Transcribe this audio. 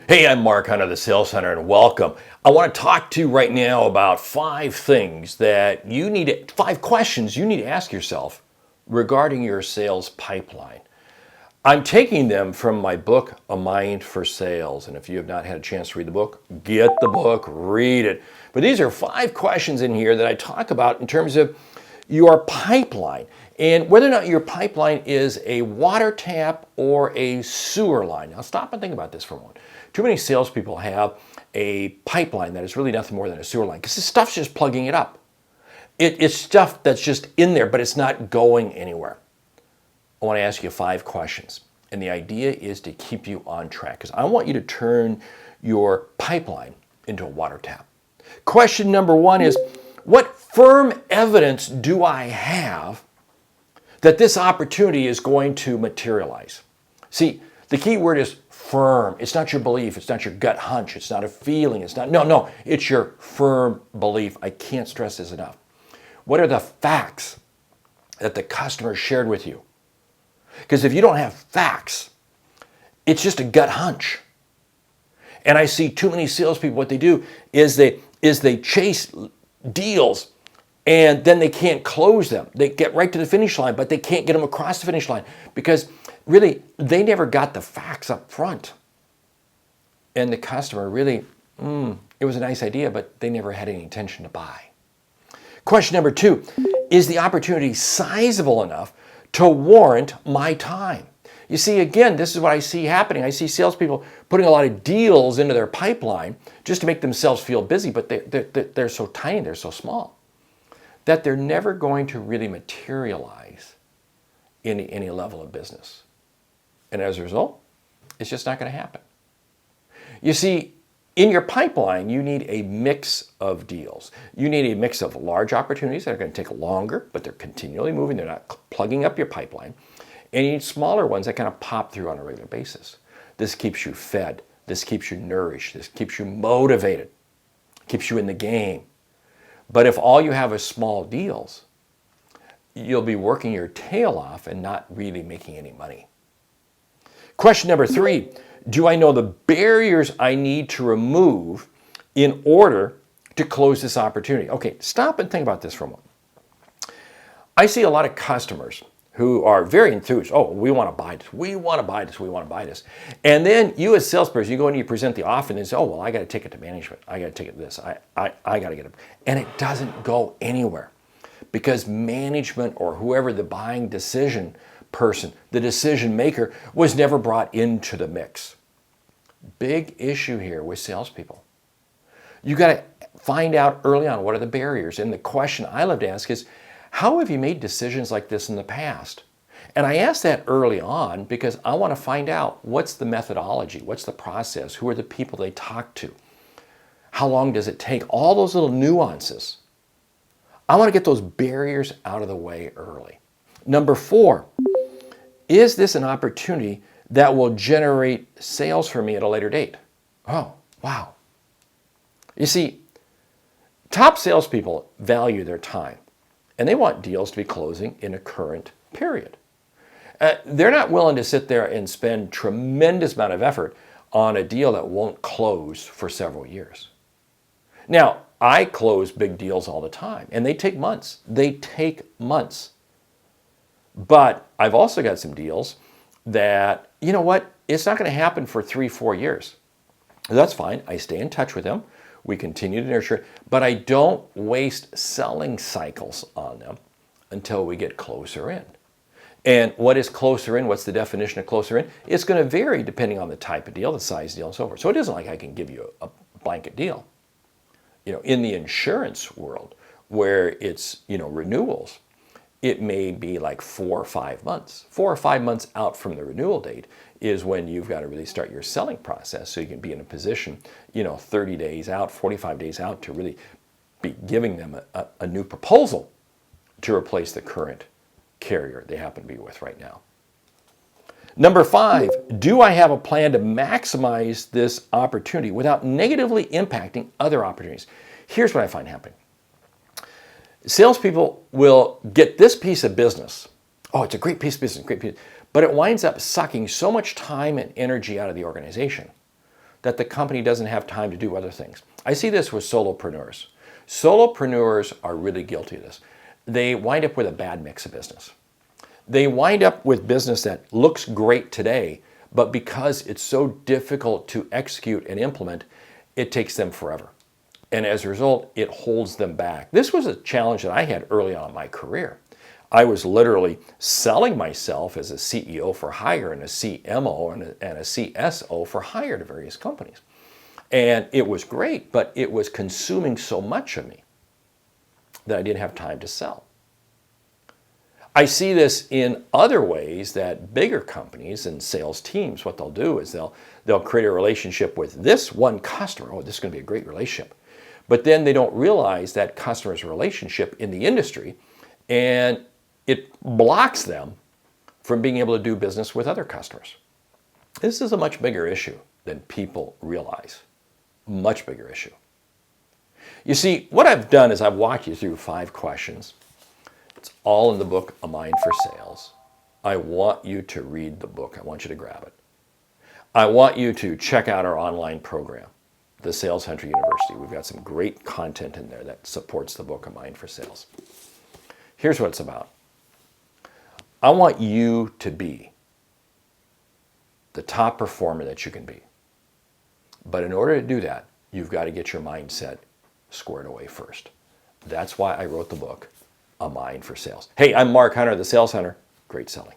Hey, I'm Mark Hunter, the Sales Center, and welcome. I want to talk to you right now about 5 questions you need to ask yourself regarding your sales pipeline. I'm taking them from my book, A Mind for Sales. And if you have not had a chance to read the book, get the book, read it. But these are 5 questions in here that I talk about in terms of your pipeline and whether or not your pipeline is a water tap or a sewer line. Now stop and think about this for a moment. Too many salespeople have a pipeline that is really nothing more than a sewer line because this stuff's just plugging it up. It's stuff that's just in there, but it's not going anywhere. I want to ask you 5 questions. And the idea is to keep you on track because I want you to turn your pipeline into a water tap. Question number 1 is, what firm evidence do I have that this opportunity is going to materialize? See, the key word is firm. It's not your belief. It's not your gut hunch. It's not a feeling. No, it's your firm belief. I can't stress this enough. What are the facts that the customer shared with you? Because if you don't have facts, it's just a gut hunch. And I see too many salespeople, what they do is they chase deals and then they can't close them. They get right to the finish line, but they can't get them across the finish line because really they never got the facts up front. And the customer really, it was a nice idea, but they never had any intention to buy. Question number 2, is the opportunity sizable enough to warrant my time? You see, again, this is what I see happening. I see salespeople putting a lot of deals into their pipeline just to make themselves feel busy, but they're so tiny, they're so small, that they're never going to really materialize in any level of business. And as a result, it's just not going to happen. You see, in your pipeline, you need a mix of deals. You need a mix of large opportunities that are going to take longer, but they're continually moving. They're not plugging up your pipeline. And you need smaller ones that kind of pop through on a regular basis. This keeps you fed. This keeps you nourished. This keeps you motivated. Keeps you in the game. But if all you have is small deals, you'll be working your tail off and not really making any money. Question number 3, do I know the barriers I need to remove in order to close this opportunity? Okay, stop and think about this for a moment. I see a lot of customers who are very enthused. Oh, we want to buy this. We want to buy this. We want to buy this. And then you as a salesperson, you go and you present the offer and they say, oh, well, I got to take it to management. I got to take it to this. I got to get it. And it doesn't go anywhere because management or whoever the buying decision person, the decision maker, was never brought into the mix. Big issue here with salespeople. You got to find out early on what are the barriers. And the question I love to ask is, how have you made decisions like this in the past? And I ask that early on because I want to find out what's the methodology, what's the process, who are the people they talk to, how long does it take, all those little nuances. I want to get those barriers out of the way early. Number 4, is this an opportunity that will generate sales for me at a later date? Oh, wow. You see, top salespeople value their time, and they want deals to be closing in a current period. They're not willing to sit there and spend tremendous amount of effort on a deal that won't close for several years. Now, I close big deals all the time, and they take months. But I've also got some deals that, you know what, it's not going to happen for 3-4 years. That's fine. I stay in touch with them. We continue to nurture, but I don't waste selling cycles on them until we get closer in. And what is closer in? What's the definition of closer in? It's going to vary depending on the type of deal, the size deal, and so forth. So it isn't like I can give you a blanket deal. You know, in the insurance world, where it's, renewals, it may be like 4 or 5 months. 4 or 5 months out from the renewal date is when you've got to really start your selling process so you can be in a position, 30 days out, 45 days out to really be giving them a new proposal to replace the current carrier they happen to be with right now. Number 5, do I have a plan to maximize this opportunity without negatively impacting other opportunities? Here's what I find happening. Salespeople will get this piece of business. Oh, it's a great piece of business, but it winds up sucking so much time and energy out of the organization that the company doesn't have time to do other things. I see this with solopreneurs. Solopreneurs are really guilty of this. They wind up with a bad mix of business. They wind up with business that looks great today, but because it's so difficult to execute and implement, it takes them forever. And as a result, it holds them back. This was a challenge that I had early on in my career. I was literally selling myself as a CEO for hire and a CMO and a CSO for hire to various companies. And it was great, but it was consuming so much of me that I didn't have time to sell. I see this in other ways that bigger companies and sales teams, what they'll do is they'll create a relationship with this one customer. Oh, this is going to be a great relationship. But then they don't realize that customer's relationship in the industry, and it blocks them from being able to do business with other customers. This is a much bigger issue than people realize. Much bigger issue. You see, what I've done is I've walked you through 5 questions. It's all in the book, A Mind for Sales. I want you to read the book. I want you to grab it. I want you to check out our online program, the Sales Hunter University. We've got some great content in there that supports the book, A Mind for Sales. Here's what it's about. I want you to be the top performer that you can be. But in order to do that, you've got to get your mindset squared away first. That's why I wrote the book, A Mind for Sales. Hey, I'm Mark Hunter, the Sales Hunter. Great selling.